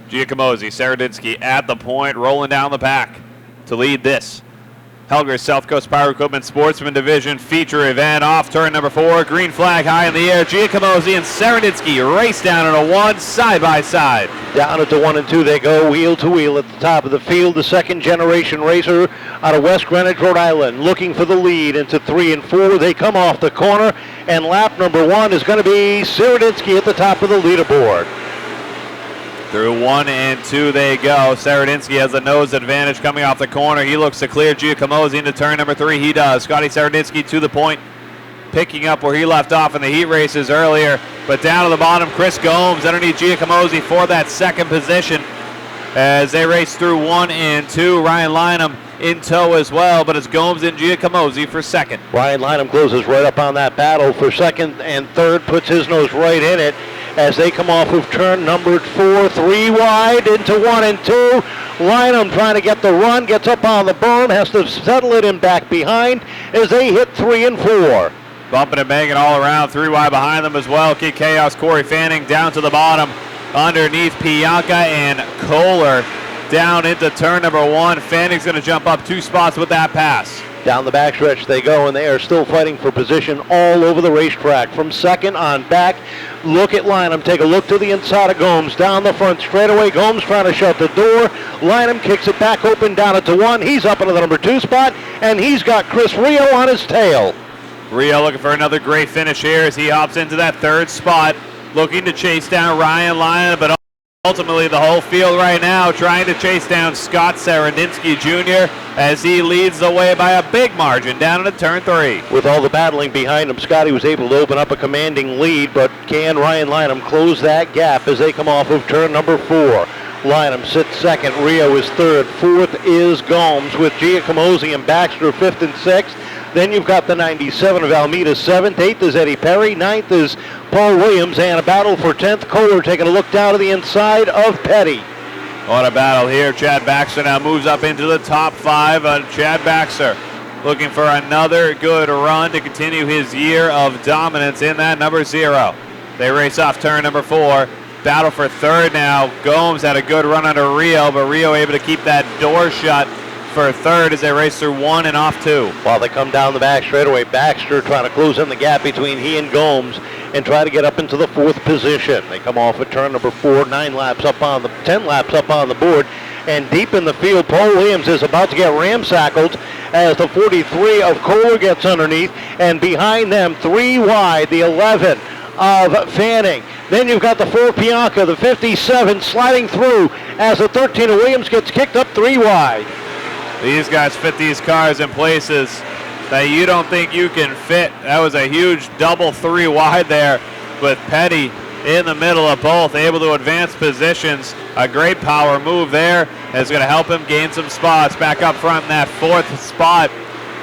Giacomosi, Saradinsky at the point, rolling down the pack to lead this Helger's South Coast Power Equipment Sportsman Division feature event. Off turn number 4, green flag high in the air. Giacomosi and Saradinsky race down at a 1, side by side. Down at the 1 and 2 they go, wheel to wheel at the top of the field. The second generation racer out of West Greenwich, Rhode Island, looking for the lead into 3 and 4. They come off the corner, and lap number 1 is going to be Saradinsky at the top of the leaderboard. Through 1 and 2 they go. Saradinsky has a nose advantage coming off the corner. He looks to clear Giacomosi into turn number 3. He does. Scotty Saradinsky to the point, picking up where he left off in the heat races earlier. But down to the bottom, Chris Gomes underneath Giacomosi for that second position as they race through 1 and 2. Ryan Lynham in tow as well, but it's Gomes and Giacomosi for second. Ryan Lynham closes right up on that battle for second and third, puts his nose right in it as they come off of turn number 4, 3 wide into 1 and 2. Lynham trying to get the run, gets up on the berm, has to settle it in back behind as they hit 3 and 4. Bumping and banging all around, 3 wide behind them as well. Kid Chaos, Corey Fanning down to the bottom underneath Pianka and Kohler down into turn number 1. Fanning's going to jump up 2 spots with that pass. Down the backstretch they go, and they are still fighting for position all over the racetrack. From second on back, look at Lynham. Take a look to the inside of Gomes. Down the front straightaway, Gomes trying to shut the door. Lynham kicks it back open down it to 1. He's up into the number 2 spot, and he's got Chris Rio on his tail. Rio looking for another great finish here as he hops into that 3rd spot, looking to chase down Ryan Lynham, but ultimately the whole field right now trying to chase down Scott Saradinsky Jr. as he leads the way by a big margin down into turn 3. With all the battling behind him, Scotty was able to open up a commanding lead, but can Ryan Lynham close that gap as they come off of turn number 4? Lynham sits second, Rio is third, fourth is Gomes with Giacomosi and Baxter 5th and 6th. Then you've got the 97 of Almeida 7th, 8th is Eddie Perry, 9th is Paul Williams, and a battle for 10th. Kohler taking a look down to the inside of Petty. What a battle here. Chad Baxter now moves up into the top 5. Chad Baxter looking for another good run to continue his year of dominance in that number 0. They race off turn number 4. Battle for 3rd now. Gomes had a good run under Rio, but Rio able to keep that door shut for 3rd as they race through 1 and off 2. While they come down the back straightaway, Baxter trying to close in the gap between he and Gomes and try to get up into the 4th position. They come off at turn number 4, 10 laps up on the board, and deep in the field, Paul Williams is about to get ramsackled as the 43 of Kohler gets underneath, and behind them, 3 wide, the 11 of Fanning. Then you've got the 4 Pianka, the 57 sliding through as the 13 of Williams gets kicked up 3 wide. These guys fit these cars in places that you don't think you can fit. That was a huge double 3 wide there with Petty in the middle of both, able to advance positions. A great power move there is going to help him gain some spots. Back up front in that 4th spot,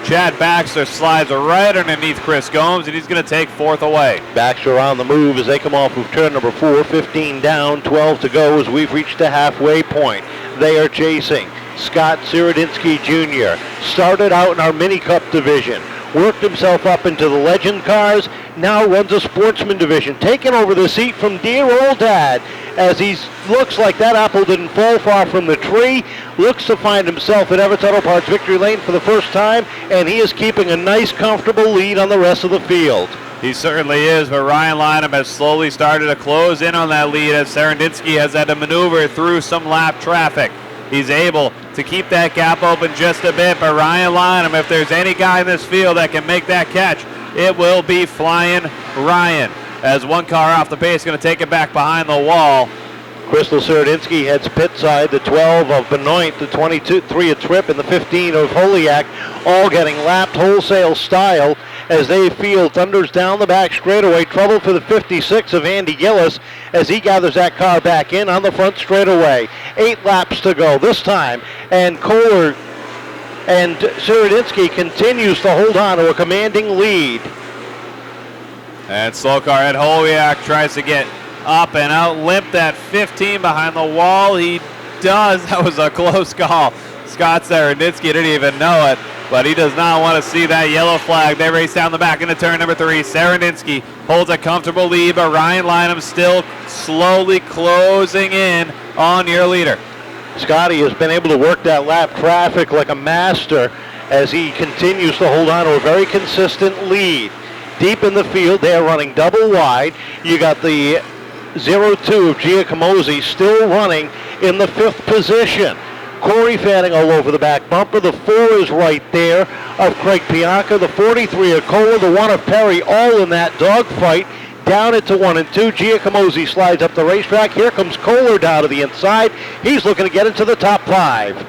Chad Baxter slides right underneath Chris Gomes, and he's going to take 4th away. Baxter on the move as they come off of turn number 4, 15 down, 12 to go as we've reached the halfway point. They are chasing Scott Saradinsky Jr. Started out in our Mini Cup division, worked himself up into the Legend cars, now runs a Sportsman division, taking over the seat from dear old Dad as he looks like that apple didn't fall far from the tree, looks to find himself at Everett's Auto Parts Victory Lane for the first time, and he is keeping a nice, comfortable lead on the rest of the field. He certainly is, but Ryan Lynham has slowly started to close in on that lead as Saradinsky has had to maneuver through some lap traffic. He's able to keep that gap open just a bit, but Ryan Lynham, if there's any guy in this field that can make that catch, it will be Flying Ryan. As one car off the pace, going to take it back behind the wall. Crystal Saradinsky heads pit side, the 12 of Benoit, the 23 of Tripp, and the 15 of Holiak, all getting lapped wholesale style as they field thunders down the back straightaway. Trouble for the 56 of Andy Gillis as he gathers that car back in on the front straightaway. 8 laps to go this time, and Kohler and Saradinsky continues to hold on to a commanding lead. And slow car Ed Holiak tries to get up and out, limp that 15 behind the wall. He does. That was a close call. Scott Saradinsky didn't even know it. but he does not want to see that yellow flag. They race down the back into turn number 3. Saradinsky holds a comfortable lead, but Ryan Lynham still slowly closing in on your leader. Scotty has been able to work that lap traffic like a master as he continues to hold on to a very consistent lead. Deep in the field, they're running double wide. You got the 0-2 of Giacomosi still running in the 5th position. Corey Fanning all over the back bumper. The 4 is right there of Craig Pianca. The 43 of Kohler, the 1 of Perry, all in that dogfight. Down into 1 and 2. Giacomosi slides up the racetrack. Here comes Kohler down to the inside. He's looking to get into the top 5.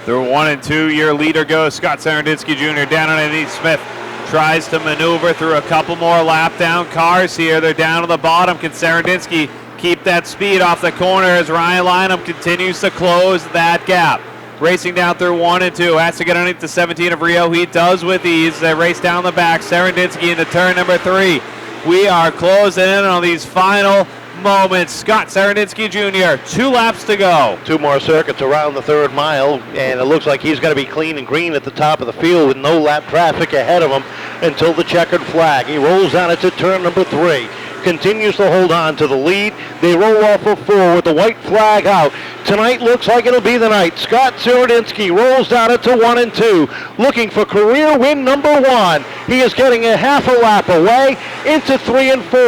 Through 1 and 2, your leader goes Scott Saradinsky Jr. down underneath Smith. Tries to maneuver through a couple more lap down cars here. They're down to the bottom. Can Saradinsky keep that speed off the corner as Ryan Lynham continues to close that gap? Racing down through 1 and 2. Has to get underneath the 17 of Rio. He does with ease. They race down the back. Saradinsky into turn number 3. We are closing in on these final moments. Scott Saradinsky Jr., 2 laps to go. 2 more circuits around the 3rd mile, and it looks like he's going to be clean and green at the top of the field with no lap traffic ahead of him until the checkered flag. He rolls on it to turn number 3. Continues to hold on to the lead. They roll off of 4 with the white flag out. Tonight looks like it'll be the night. Scott Saradinsky rolls down it to 1 and 2, looking for career win number 1. He is getting a half a lap away into 3 and 4.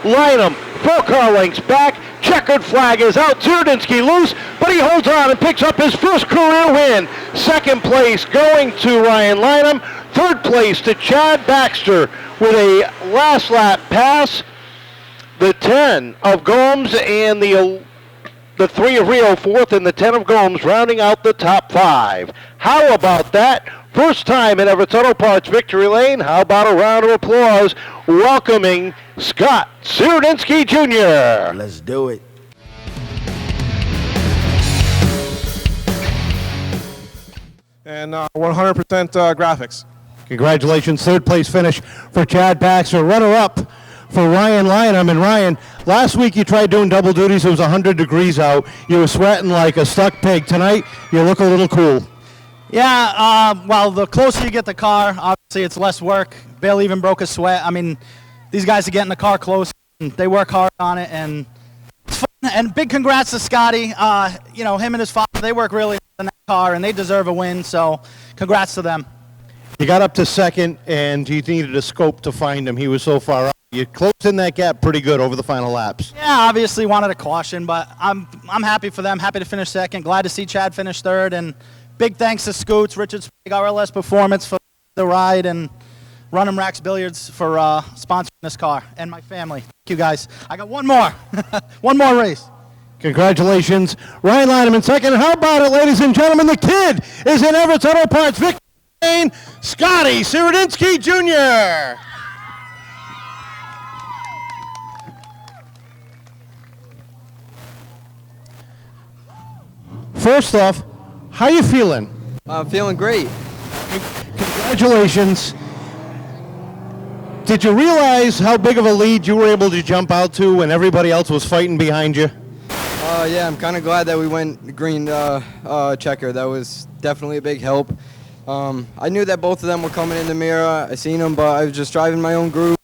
Lynham 4 car lengths back. Checkered flag is out. Saradinsky loose, but he holds on and picks up his first career win. 2nd place going to Ryan Lynham. 3rd place to Chad Baxter with a last lap pass. The 10 of Gomes and the 3 of Rio 4th and the 10 of Gomes rounding out the top 5. How about that? First time in Everett's Auto Parts Victory Lane. How about a round of applause welcoming Scott Saradinsky Jr. Let's do it. And 100% graphics. Congratulations, 3rd place finish for Chad Baxter. Runner-up for Ryan Lynham. And Ryan, last week you tried doing double duties. It was 100 degrees out. You were sweating like a stuck pig. Tonight, you look a little cool. Yeah, well, the closer you get the car, obviously it's less work. Bill even broke a sweat. I mean, these guys are getting the car close. And they work hard on it, and it's fun. And big congrats to Scotty. You know, him and his father, they work really hard on that car, and they deserve a win, so congrats to them. You got up to 2nd, and you needed a scope to find him. He was so far up. You closed in that gap pretty good over the final laps. Yeah, obviously wanted a caution, but I'm happy for them. Happy to finish 2nd. Glad to see Chad finish 3rd, and big thanks to Scoots, Richard Sprague, RLS Performance for the ride, and Run'em Racks Billiards for sponsoring this car, and my family. Thank you, guys. I got one more. One more race. Congratulations, Ryan Lynham in 2nd. And how about it, ladies and gentlemen? The kid is in Everett's Auto Parts Victory Lane, Scotty Saradinsky Jr. First off, how you feeling? I'm feeling great. Congratulations. Did you realize how big of a lead you were able to jump out to when everybody else was fighting behind you? Yeah, I'm kind of glad that we went green checker. That was definitely a big help. I knew that both of them were coming in the mirror. I seen them, but I was just driving my own groove.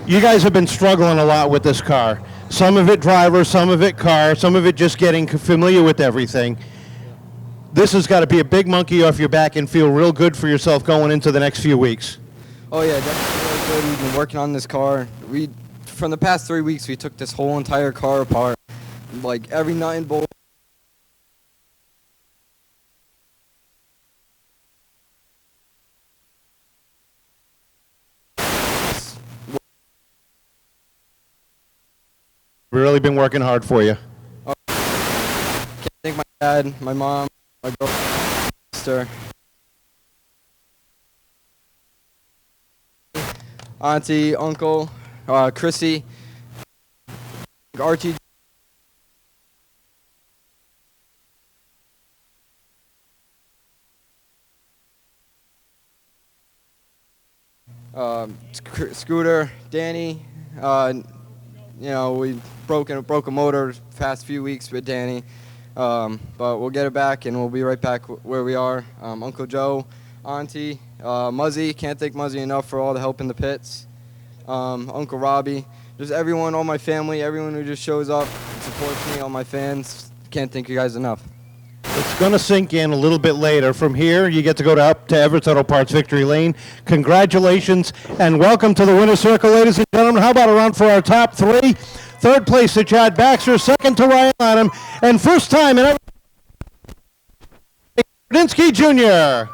You guys have been struggling a lot with this car. Some of it driver, some of it car, some of it just getting familiar with everything. This has got to be a big monkey off your back and feel real good for yourself going into the next few weeks. Oh yeah, definitely really good. We've been working on this car. From the past 3 weeks, we took this whole entire car apart. Like every nut and bolt. Really been working hard for you. Can't thank my dad, my mom, my girlfriend, my sister, auntie, uncle, Chrissy, Archie. Scooter, Danny, you know, we broke a motor past few weeks with Danny. But we'll get it back, and we'll be right back where we are. Uncle Joe, Auntie, Muzzy, can't thank Muzzy enough for all the help in the pits. Uncle Robbie, just everyone, all my family, everyone who just shows up and supports me, all my fans. Can't thank you guys enough. It's going to sink in a little bit later. From here, you get to go up to Everett's Auto Parts Victory Lane. Congratulations, and welcome to the winner's circle, ladies and gentlemen. How about a round for our top three? Third place to Chad Baxter, second to Ryan Lanham, and first time in Serdinsky Jr.